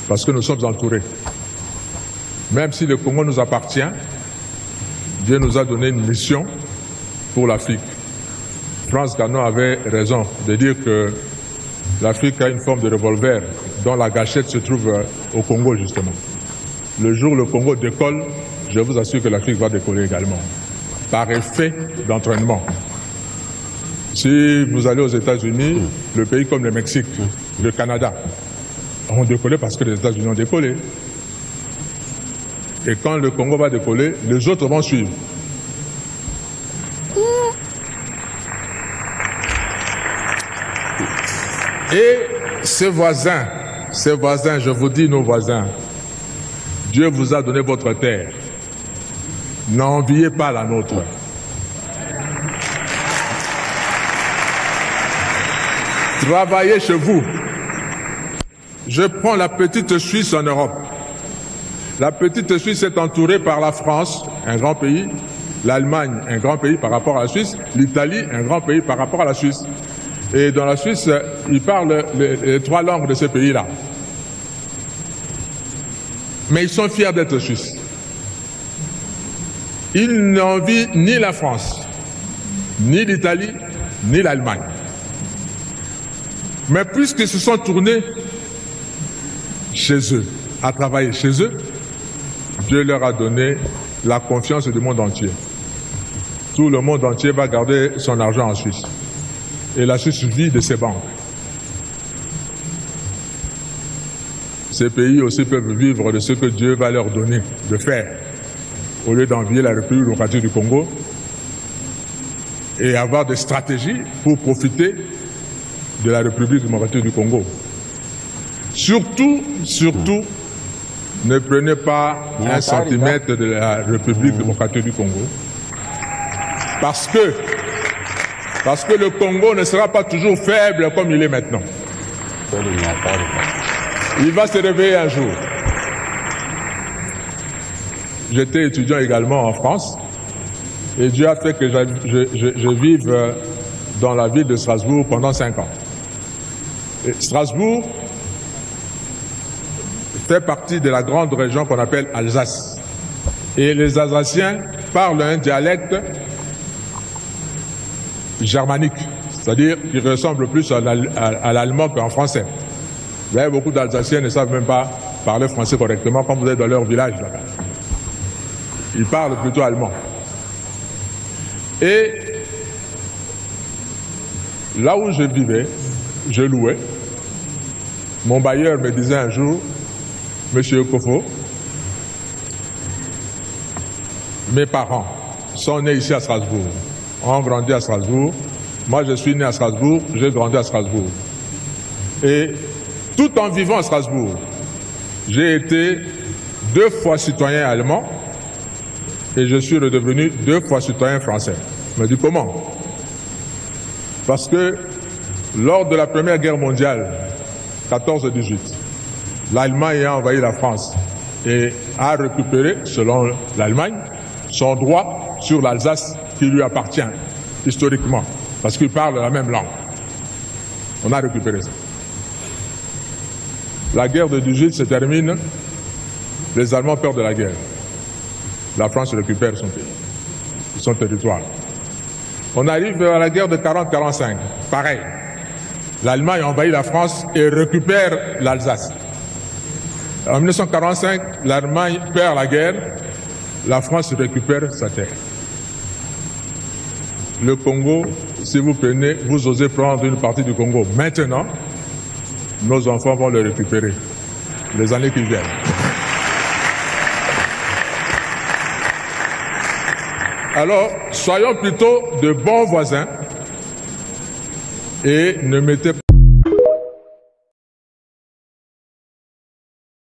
parce que nous sommes entourés. Même si le Congo nous appartient, Dieu nous a donné une mission pour l'Afrique. Frantz Fanon avait raison de dire que l'Afrique a une forme de revolver dont la gâchette se trouve au Congo, justement. Le jour où le Congo décolle, je vous assure que l'Afrique va décoller également, par effet d'entraînement. Si vous allez aux États-Unis, le pays comme le Mexique, le Canada, ont décollé parce que les États-Unis ont décollé. Et quand le Congo va décoller, les autres vont suivre. Et ces voisins, je vous dis nos voisins, Dieu vous a donné votre terre. N'enviez pas la nôtre. Travaillez chez vous. Je prends la petite Suisse en Europe. La petite Suisse est entourée par la France, un grand pays, l'Allemagne, un grand pays par rapport à la Suisse, l'Italie, un grand pays par rapport à la Suisse. Et dans la Suisse, ils parlent les trois langues de ces pays-là. Mais ils sont fiers d'être Suisses. Ils n'envient ni la France, ni l'Italie, ni l'Allemagne. Mais puisqu'ils se sont tournés chez eux, à travailler chez eux, Dieu leur a donné la confiance du monde entier. Tout le monde entier va garder son argent en Suisse. Et la Suisse vit de ses banques. Ces pays aussi peuvent vivre de ce que Dieu va leur donner de faire, au lieu d'envier la République démocratique du Congo et avoir des stratégies pour profiter de la République démocratique du Congo. Surtout, ne prenez pas un centimètre de la République démocratique du Congo. Parce que le Congo ne sera pas toujours faible comme il est maintenant. Il va se réveiller un jour. J'étais étudiant également en France et Dieu a fait que je vive dans la ville de Strasbourg pendant 5 ans. Et Strasbourg fait partie de la grande région qu'on appelle Alsace. Et les Alsaciens parlent un dialecte germanique, c'est-à-dire qui ressemble plus à l'allemand qu'en français. Vous avez beaucoup d'Alsaciens qui ne savent même pas parler français correctement quand vous êtes dans leur village là-bas. Ils parlent plutôt allemand. Et là où je vivais, je louais. Mon bailleur me disait un jour, Monsieur Kofo, mes parents sont nés ici à Strasbourg, ont grandi à Strasbourg. Moi, je suis né à Strasbourg, j'ai grandi à Strasbourg. Et tout en vivant à Strasbourg, j'ai été 2 fois citoyen allemand et je suis redevenu 2 fois citoyen français. Je me dis comment? Parce que lors de la Première Guerre mondiale, 14-18, l'Allemagne a envahi la France et a récupéré, selon l'Allemagne, son droit sur l'Alsace qui lui appartient historiquement, parce qu'il parle la même langue. On a récupéré ça. La guerre de 18 se termine, les Allemands perdent la guerre. La France récupère son pays, son territoire. On arrive à la guerre de 40-45, pareil. L'Allemagne envahit la France et récupère l'Alsace. En 1945, l'Allemagne perd la guerre, la France récupère sa terre. Le Congo, si vous prenez, vous osez prendre une partie du Congo maintenant, nos enfants vont le récupérer les années qui viennent. Alors, soyons plutôt de bons voisins et ne mettez